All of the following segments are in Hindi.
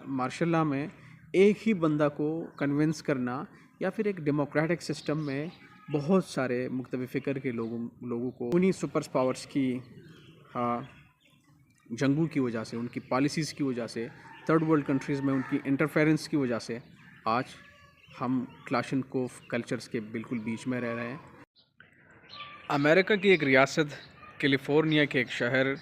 मार्शल लॉ में एक ही बंदा को कन्विंस करना या फिर एक डेमोक्रेटिक सिस्टम में बहुत सारे मुख्तलिफ़ फ़िक्र के लोगों को उन्हीं सुपर पावर्स की हाँ, जंगों की वजह से, उनकी पॉलिसीज़ की वजह से, थर्ड वर्ल्ड कंट्रीज़ में उनकी इंटरफेरेंस की वजह से आज हम क्लाशनकोफ कल्चर्स के बिल्कुल बीच में रह रहे हैं। अमेरिका की एक रियासत कैलिफोर्निया के एक शहर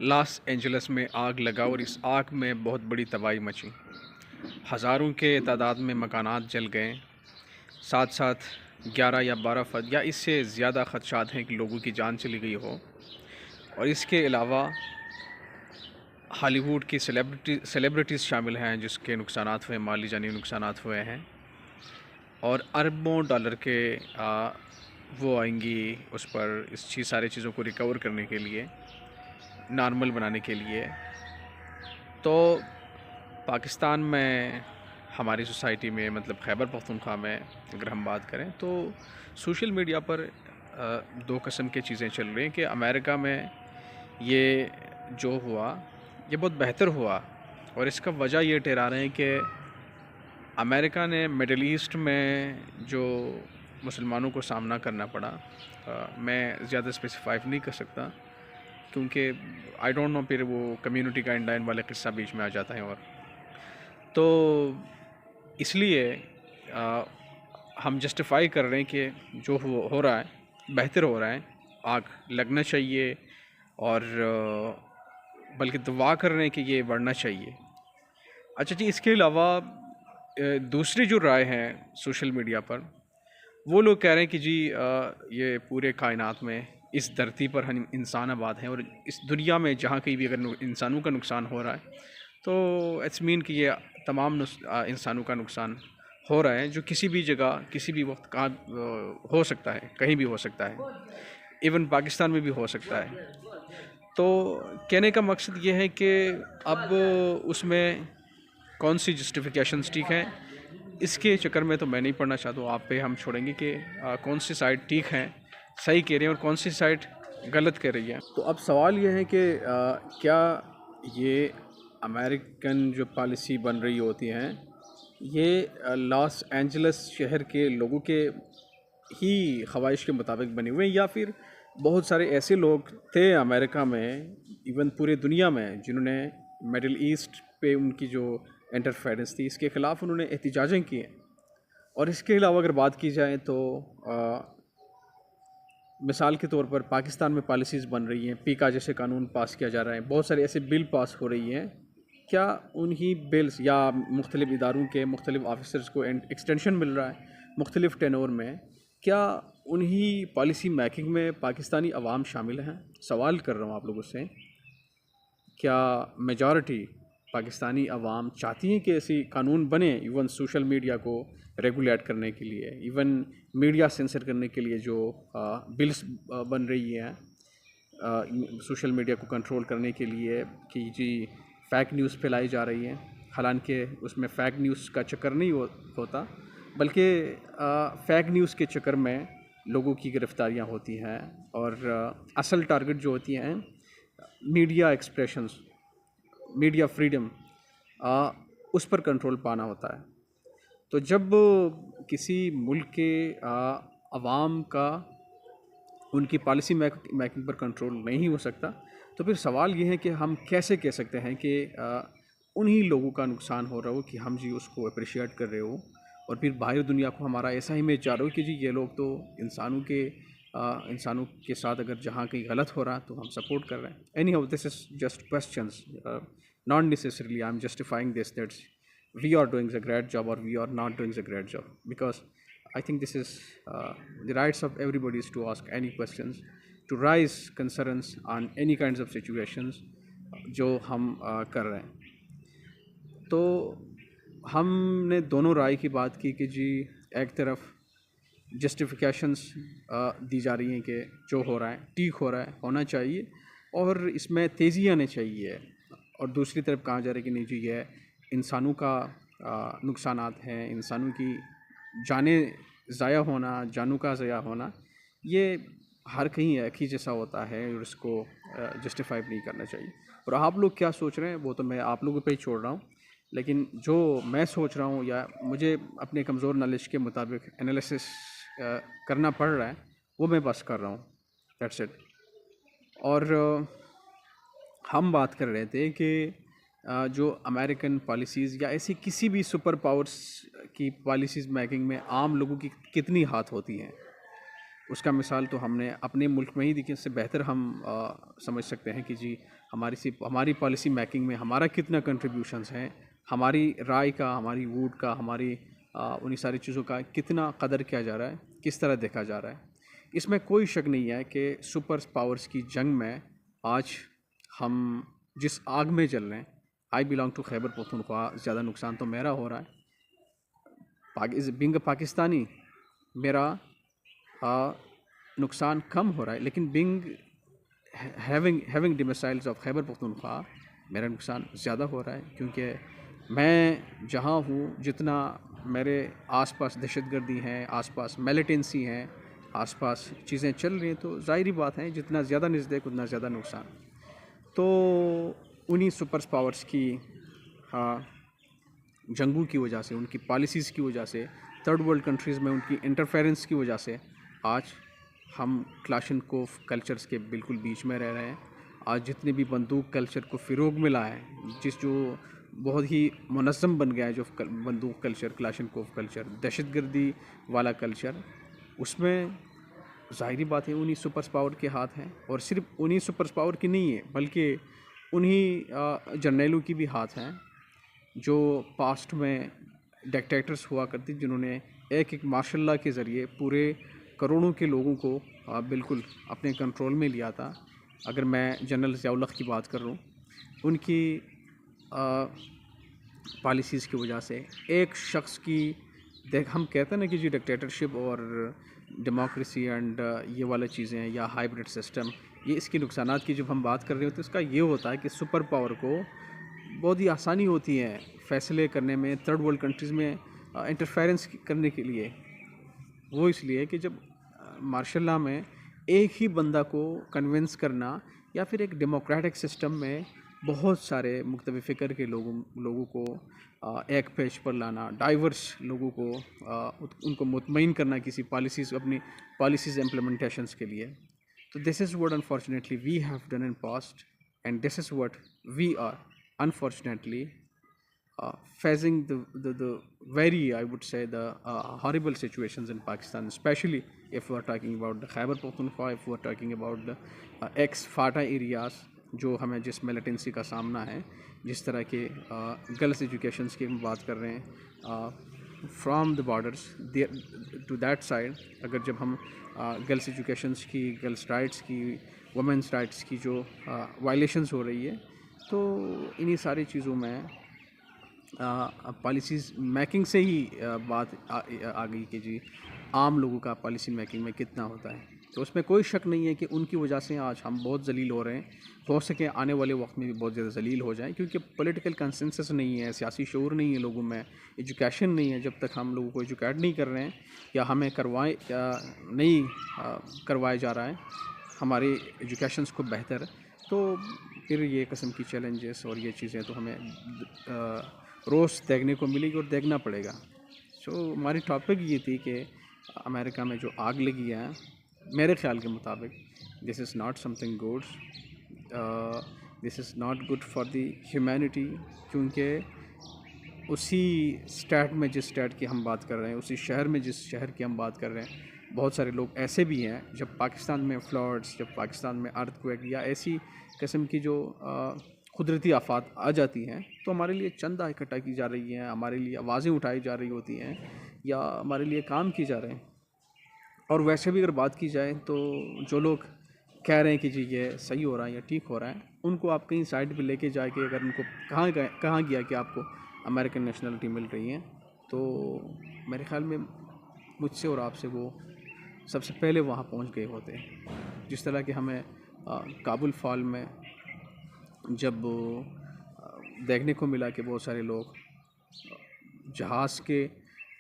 लॉस एंजल्स में आग लगा और इस आग में बहुत बड़ी तबाही मची। हज़ारों के तादाद में मकानात जल गए। साथ साथ 11 या 12 या इससे ज़्यादा ख़दशात हैं कि लोगों की जान चली गई हो। और इसके अलावा हॉलीवुड की सेलिब्रिटीज़ शामिल हैं जिसके नुकसानात हुए, माली जानी नुकसानात हुए हैं। और अरबों डॉलर के वो आएंगी उस पर इस सारी चीज़ों को रिकवर करने के लिए, नॉर्मल बनाने के लिए। तो पाकिस्तान में हमारी सोसाइटी में मतलब खैबर पख्तूनख्वा में अगर हम बात करें तो सोशल मीडिया पर दो किस्म की चीज़ें चल रही हैं कि अमेरिका में ये जो हुआ ये बहुत बेहतर हुआ, और इसका वजह ये ठहरा रहे हैं कि अमेरिका ने मिडल ईस्ट में जो मुसलमानों को सामना करना पड़ा, मैं ज़्यादा स्पेसिफाई नहीं कर सकता क्योंकि आई डोंट नो फिर वो कम्युनिटी गाइडलाइन वाले किस्सा बीच में आ जाता है। और तो इसलिए हम जस्टिफाई कर रहे हैं कि जो हो रहा है बेहतर हो रहा है, आग लगना चाहिए और बल्कि दुआ कर रहे हैं कि ये बढ़ना चाहिए। अच्छा जी, इसके अलावा दूसरी जो राय है सोशल मीडिया पर, वो लोग कह रहे हैं कि जी ये पूरे कायनात में इस धरती पर हम इंसान आबाद हैं और इस दुनिया में जहाँ कहीं भी अगर इंसानों का नुकसान हो रहा है तो इट्स मीन कि ये तमाम इंसानों का नुकसान हो रहा है, जो किसी भी जगह किसी भी वक्त कहाँ हो सकता है, कहीं भी हो सकता है, इवन पाकिस्तान में भी हो सकता है। तो कहने का मकसद ये है कि अब उसमें कौन सी जस्टिफिकेशंस ठीक हैं, इसके चक्कर में तो मैं नहीं पढ़ना चाहता हूँ। आप पे हम छोड़ेंगे कि कौन सी साइड ठीक है, सही कह रही है और कौन सी साइड गलत कह रही है। तो अब सवाल ये है कि क्या ये अमेरिकन जो पॉलिसी बन रही होती हैं ये लॉस एंजल्स शहर के लोगों के ही ख्वाहिश के मुताबिक बने हुए हैं, या फिर बहुत सारे ऐसे लोग थे अमेरिका में, इवन पूरे दुनिया में, जिन्होंने मिडल ईस्ट पे उनकी जो इंटरफेरेंस थी इसके ख़िलाफ़ उन्होंने एहतिजाजें किए। और इसके अलावा अगर बात की जाए तो मिसाल के तौर पर पाकिस्तान में पॉलिसीज़ बन रही हैं, पीका जैसे कानून पास किया जा रहा है, बहुत सारे ऐसे बिल पास हो रही हैं। क्या उन्हीं बिल्स या मुख्तलिफ़ इदारों के मुख्तलिफ़ ऑफिसर्स को एक्सटेंशन मिल रहा है मुख्तलिफ़ टेनोर में, क्या उन्हीं पॉलिसी मेकिंग में पाकिस्तानी अवाम शामिल हैं? सवाल कर रहा हूँ आप लोगों से, क्या मेजॉरिटी पाकिस्तानी अवाम चाहती हैं कि ऐसी कानून बने, इवन सोशल मीडिया को रेगुलेट करने के लिए, इवन मीडिया सेंसर करने के लिए जो बिल्स बन रही हैं सोशल मीडिया को कंट्रोल करने के लिए कि जी फ़ेक न्यूज़ फैलाई जा रही है, हालांकि उसमें फ़ेक न्यूज़ का चक्कर नहीं होता, बल्कि फ़ेक न्यूज़ के चक्कर में लोगों की गिरफ़्तारियाँ होती हैं और असल टारगेट जो होती हैं मीडिया एक्सप्रेशंस, मीडिया फ्रीडम, उस पर कंट्रोल पाना होता है। तो जब किसी मुल्क के अवाम का उनकी पॉलिसी मेकिंग पर कंट्रोल नहीं हो सकता, तो फिर सवाल ये है कि हम कैसे कह सकते हैं कि उन्हीं लोगों का नुकसान हो रहा हो कि हम जी उसको अप्रिशिएट कर रहे हो, और फिर बाहरी दुनिया को हमारा ऐसा इमेज जा रहा हो कि जी ये लोग तो इंसानों के साथ अगर जहाँ कहीं गलत हो रहा तो हम सपोर्ट कर रहे हैं। Any how this is just questions, not necessarily I am justifying this that's we are doing a great job or we are not doing a great job, because I think this is the rights of everybody is to ask any questions, to raise concerns on any kinds of situations जो हम कर रहे हैं। तो हमने दोनों राय की बात की कि जी एक तरफ जस्टिफिकेशंस दी जा रही हैं कि जो हो रहा है ठीक हो रहा है, होना चाहिए और इसमें तेज़ी आनी चाहिए, और दूसरी तरफ कहा जा रहा है कि नहीं जी ये इंसानों का नुकसानात हैं, इंसानों की जानें ज़ाया होना, जानों का ज़ाया होना, ये हर कहीं एक ही जैसा होता है और इसको जस्टिफाई नहीं करना चाहिए। और आप लोग क्या सोच रहे हैं वो तो मैं आप लोगों पे ही छोड़ रहा हूँ, लेकिन जो मैं सोच रहा हूँ या मुझे अपने कमज़ोर नॉलेज के मुताबिक एनालिसिस करना पड़ रहा है, वो मैं बस कर रहा हूँ। That's it. और हम बात कर रहे थे कि जो अमेरिकन पॉलिसीज़ या ऐसी किसी भी सुपर पावर्स की पॉलिसीज़ मेकिंग में आम लोगों की कितनी हाथ होती हैं। उसका मिसाल तो हमने अपने मुल्क में ही देखी, इससे बेहतर हम समझ सकते हैं कि जी हमारी पॉलिसी मेकिंग में हमारा कितना कंट्रीब्यूशंस हैं, हमारी राय का, हमारी वोट का, हमारी उन्हीं सारी चीज़ों का कितना कदर किया जा रहा है, किस तरह देखा जा रहा है। इसमें कोई शक नहीं है कि सुपर पावर्स की जंग में आज हम जिस आग में जल रहे हैं, I belong to Khyber Pakhtunkhwa, ज़्यादा नुकसान तो मेरा हो रहा है। बिंग पाकिस्तानी मेरा नुकसान कम हो रहा है, लेकिन being having the missiles of Khyber Pakhtunkhwa मेरा नुकसान ज़्यादा हो रहा है, क्योंकि मैं जहाँ हूँ, जितना मेरे आसपास दहशतगर्दी हैं, आसपास मिलिटेंसी हैं, आसपास चीज़ें चल रही हैं, तो ज़ाहिरी बात है जितना ज़्यादा नज़दीक उतना ज़्यादा नुकसान। तो उन्हीं सुपर पावर्स की जंगों की वजह से, उनकी पॉलिसीज़ की वजह से, थर्ड वर्ल्ड कंट्रीज़ में उनकी इंटरफेरेंस की वजह से आज हम क्लाशनकोफ कल्चर्स के बिल्कुल बीच में रह रहे हैं। आज जितने भी बंदूक कल्चर को फ़रोग मिला है, जो बहुत ही मुनज़्ज़म बन गया है, जो बंदूक कल्चर, क्लाशनकोफ कल्चर, दहशतगर्दी वाला कल्चर, उसमें ज़ाहिरी बात है उन्हीं सुपर पावर के हाथ हैं। और सिर्फ उन्हीं सुपर पावर की नहीं है, बल्कि उन्हीं जर्नैलों की भी हाथ हैं जो पास्ट में डिक्टेटर्स हुआ करती, जिन्होंने एक एक मार्शल लॉ के ज़रिए पूरे करोड़ों के लोगों को बिल्कुल अपने कंट्रोल में लिया था। अगर मैं जनरल ज़िया-उल-हक की बात कर रहा हूँ, उनकी पॉलिसीज़ की वजह से एक शख्स की हम कहते हैं ना कि जी डिक्टेटरशिप और डेमोक्रेसी एंड ये वाला चीज़ें या हाइब्रिड सिस्टम, ये इसके नुकसानात की जब हम बात कर रहे होते हैं, तो इसका ये होता है कि सुपर पावर को बहुत ही आसानी होती है फ़ैसले करने में, थर्ड वर्ल्ड कंट्रीज़ में इंटरफेरेंस करने के लिए। वो इसलिए कि जब मार्शल लॉ में एक ही बंदा को कन्विंस करना, या फिर एक डेमोक्रेटिक सिस्टम में बहुत सारे मुख्तलिफ़ फ़िक्र के लोगों को एक पेज पर लाना, डाइवर्स लोगों को उनको मुतमईन करना किसी पॉलिसीज़, अपनी पॉलिसीज़ इम्प्लीमेंटेशंस के लिए। तो this is what unfortunately we have done in past, and this is what we are unfortunately facing the very, I would say, the horrible situations in Pakistan, especially if we are talking about the Khyber Pakhtunkhwa, if we are talking about the ex-FATA areas, जो हमें जिस मिलिटेंसी का सामना है, जिस तरह के गर्ल्स एजुकेशंस की हम बात कर रहे हैं, from the borders to that side, अगर जब हम गर्ल्स एजुकेशंस की, गर्ल्स राइट्स की, वुमेंस राइट्स की जो वायलेशंस हो रही है, तो इन्हीं सारी चीज़ों में पॉलिसीज़ मेकिंग से ही बात आ गई कि जी आम लोगों का पॉलिसी मेकिंग में कितना होता है। तो उसमें कोई शक नहीं है कि उनकी वजह से आज हम बहुत ज़लील हो रहे हैं। हो सके आने वाले वक्त में भी बहुत ज़्यादा ज़लील हो जाएं, क्योंकि पॉलिटिकल कंसेंसस नहीं है, सियासी शऊर नहीं है लोगों में, एजुकेशन नहीं है। जब तक हम लोगों को एजुकेट नहीं कर रहे हैं या हमें नहीं करवाया जा रहा है हमारे एजुकेशंस को बेहतर, तो फिर ये किस्म की चैलेंजेस और ये चीज़ें तो हमें रोज़ देखने को मिलेगी और देखना पड़ेगा। हमारी टॉपिक ये थी कि अमेरिका में जो आग लगी है, मेरे ख़्याल के मुताबिक this is not something good, this is not good for the humanity, क्योंकि उसी स्टेट में, जिस स्टेट की हम बात कर रहे हैं, उसी शहर में जिस शहर की हम बात कर रहे हैं, बहुत सारे लोग ऐसे भी हैं, जब पाकिस्तान में फ्लड्स, जब पाकिस्तान में अर्थक्वेक या ऐसी किस्म की जो कुदरती आफात आ जाती हैं, तो हमारे लिए चंदा इकट्ठा की जा रही हैं, हमारे लिए आवाज़ें उठाई जा रही होती हैं, या हमारे लिए काम किए जा रहे हैं। और वैसे भी अगर बात की जाए तो जो लोग कह रहे हैं कि जी ये सही हो रहा है या ठीक हो रहा है, उनको आप कहीं साइड पे लेके जाके अगर उनको कहाँ गया कि आपको अमेरिकन नेशनलिटी मिल रही है, तो मेरे ख़्याल में मुझसे और आपसे वो सबसे पहले वहाँ पहुँच गए होते हैं। जिस तरह कि हमें काबुल फॉल में जब देखने को मिला कि बहुत सारे लोग जहाज़ के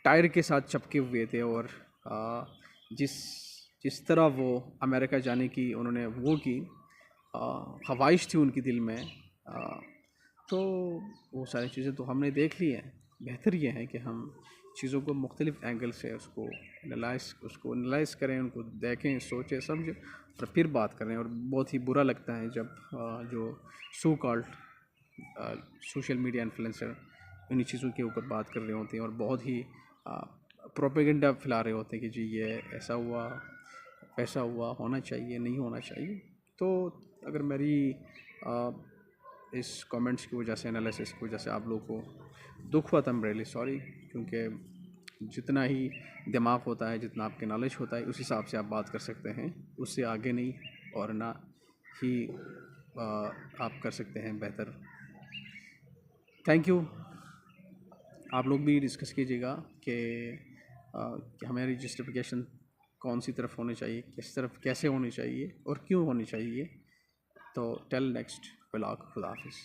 टायर के साथ चिपके हुए थे, और जिस जिस तरह वो अमेरिका जाने की उन्होंने वो की ख्वाहिश थी उनकी दिल में, तो वो सारी चीज़ें तो हमने देख ली हैं। बेहतर ये है कि हम चीज़ों को मुख्तलिफ़ एंगल से उसको एनालाइज़ करें, उनको देखें, सोचें, समझें और फिर बात करें। और बहुत ही बुरा लगता है जब जो so called social media influencer इन्हीं चीज़ों के ऊपर बात कर रहे होते हैं और बहुत ही प्रोपेगेंडा फैला रहे होते हैं कि जी ये ऐसा हुआ, वैसा हुआ, होना चाहिए, नहीं होना चाहिए। तो अगर मेरी आ, इस कमेंट्स की वजह से, एनालिसिस की वजह से आप लोगों को दुख हुआ, तो आई एम रियली सॉरी। क्योंकि जितना ही दिमाग होता है, जितना आपके नॉलेज होता है, उस हिसाब से आप बात कर सकते हैं, उससे आगे नहीं। और ना ही आप कर सकते हैं बेहतर। Thank you. आप लोग भी डिस्कस कीजिएगा कि हमारी जस्टिफिकेशन कौन सी तरफ होनी चाहिए, किस तरफ कैसे होनी चाहिए और क्यों होनी चाहिए। तो टिल नेक्स्ट व्लॉग, खुदा हाफिज़।